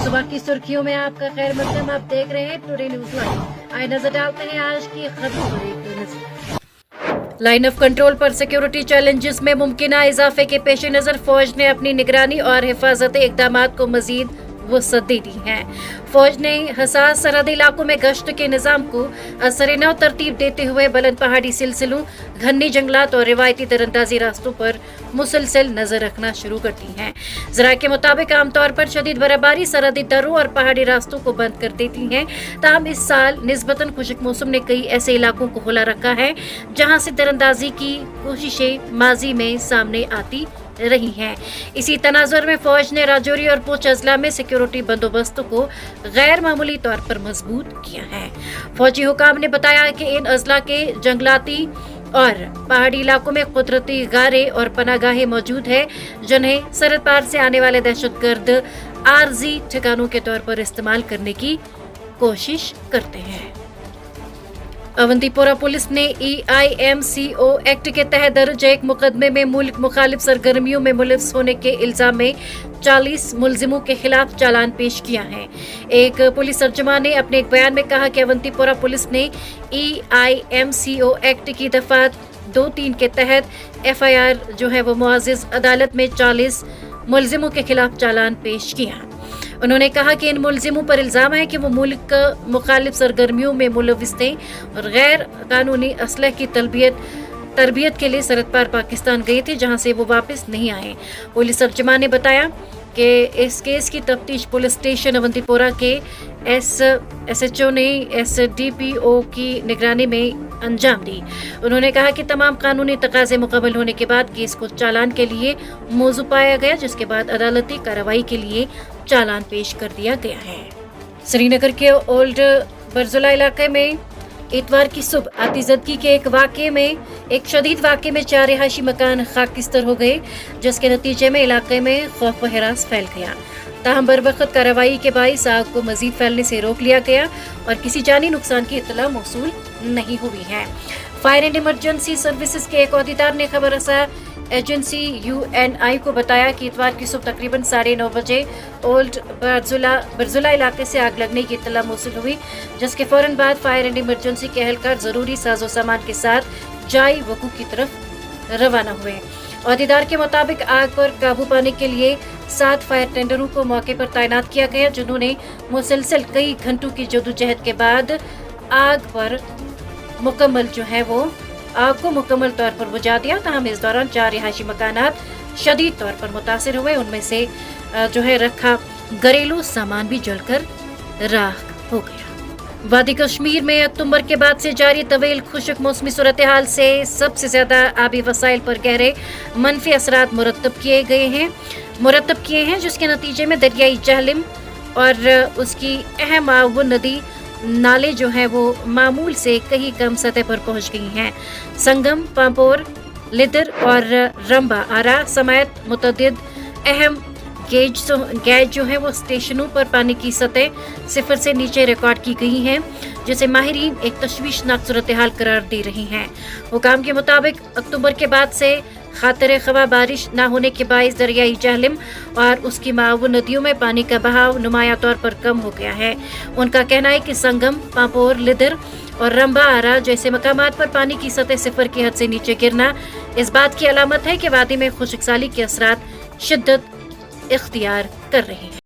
सुबह की सुर्खियों में आपका खैर मकदम। आप देख रहे हैं टुडे न्यूज लाइव। आइए नजर डालते हैं आज की खबरों पर एक नजर। लाइन ऑफ कंट्रोल पर सिक्योरिटी चैलेंजेस में मुमकिन इजाफे के पेश नजर फौज ने अपनी निगरानी और हिफाजती इकदाम को मजीद वसअत दे दी है। फौज ने हसास सरहदी इलाकों में गश्त के निजाम को असर-ए-नौ तरतीब देते हुए बुलंद पहाड़ी सिलसिलों, घनी जंगलात और रिवायती दरअंदाजी रास्तों पर मुसलसल नजर रखना शुरू कर दी है। ज़राए के मुताबिक आमतौर पर शदीद बर्फबारी सरहदी दर्रों और पहाड़ी रास्तों को बंद कर देती है। ताहम इस साल निस्बतन खुश्क मौसम ने कई ऐसे इलाकों को खुला रखा है जहाँ से दरअंदाजी की कोशिशें माजी में सामने आती रही हैं। इसी तनाजुर में फौज ने राजौरी और पूंछ अजला में सिक्योरिटी बंदोबस्त को गैर मामूली तौर पर मजबूत किया है। फौजी हुकाम ने बताया कि इन अजला के जंगलाती और पहाड़ी इलाकों में कुदरती गारे और पनागाहें मौजूद है, जिन्हें सरहद पार से आने वाले दहशतगर्द आरजी ठिकानों के तौर पर इस्तेमाल करने की कोशिश करते हैं। अवंतीपोरा पुलिस ने EIMCO एक्ट के तहत दर्ज एक मुकदमे में मुल्क मुखालिफ सरगर्मियों में मुलव्वस होने के इल्जाम में 40 मुलजिमों के खिलाफ चालान पेश किया है। एक पुलिस तर्जुमान ने अपने एक बयान में कहा कि अवंतीपोरा पुलिस ने EIMCO एक्ट की दफा 2-3 के तहत FIR जो है वो मुआजिज अदालत में 40 मुलजिमों के खिलाफ चालान पेश किया। उन्होंने कहा कि इन मुलजिमों पर इल्जाम है कि वो मुल्क मुखालिफ सरगर्मियों में मुलव्वस थे और गैर कानूनी असलह की तरबियत के लिए सरहद पार पाकिस्तान गए थे, जहां से वो वापस नहीं आए। पुलिस तर्जुमान ने बताया कि इस केस की तफ्तीश पुलिस स्टेशन अवंतीपोरा के SHO ने SDPO की निगरानी में अंजाम दी। उन्होंने कहा कि तमाम कानूनी तकाजे मुकम्मल होने के बाद केस को चालान के लिए मौजू पाया गया, जिसके बाद अदालती कार्रवाई के लिए चालान पेश कर दिया गया है। श्रीनगर के ओल्ड बरजुला इलाके में इतवार की सुबह आतिशबाजी के एक शदीद वाक़े में 4 रिहायशी मकान खाकिस्तर हो गए, जिसके नतीजे में इलाके में खौफ व हिरास फैल गया। ताहम बरवक्त कार्रवाई के बाइस आग को मजीद फैलने से रोक लिया गया और किसी जानी नुकसान की इत्तला मौसूल नहीं हुई है। फायर एंड इमरजेंसी सर्विसेज के एक अहदेदार ने खबर रसा एजेंसी UNI को बताया कि इतवार की सुबह तकरीबन 9:30 बजे ओल्ड बरजुला इलाके से आग लगने की इत्तला मौसूल हुई, जिसके फौरन बाद फायर एंड इमरजेंसी के एहलकार जरूरी साजो सामान के साथ जाई वकू की तरफ रवाना हुए। अहदेदार के मुताबिक आग पर काबू पाने के लिए 7 फायर टेंडरों को मौके पर तैनात किया गया, जिन्होंने मुसलसल कई घंटों की जदोजहद के बाद आग को मुकम्मल तौर पर बुझा दिया। ताहम इस दौरान 4 रिहायशी मकानात शदीद तौर पर मुतासिर हुए। उनमें से रखा घरेलू सामान भी जलकर राख हो गया। वादी कश्मीर में अक्टूबर के बाद से जारी तवील खुश्क मौसमी सूरत हाल से सबसे ज्यादा आबी वसाइल पर गहरे मनफी असरात मुरतब किए हैं, जिसके नतीजे में दरियाई जहलिम और उसकी अहम आउन नदी नाले जो हैं वो मामूल से कहीं कम सतह पर पहुंच गई हैं। संगम, पांपोर, लिदर और रंबा आरा समेत मुतअद्दिद अहम गेज जो है वो स्टेशनों पर पानी की सतह 0 से नीचे रिकॉर्ड की गई हैं, जिसे माहिरीन एक तशवीशनाक सूरत हाल करार दे रही हैं। हुकाम के मुताबिक अक्टूबर के बाद से खातिर खवा बारिश न होने के बाइस दरियाई जहलिम और उसकी माउन नदियों में पानी का बहाव नुमाया तौर पर कम हो गया है। उनका कहना है कि संगम, पांपोर, लिदर और रंबा आरा जैसे मकामात पर पानी की सतह 0 की हद से नीचे गिरना इस बात की अलामत है कि वादी में खुश्कसाली के असरात शिद्दत इख्तियार कर रहे हैं।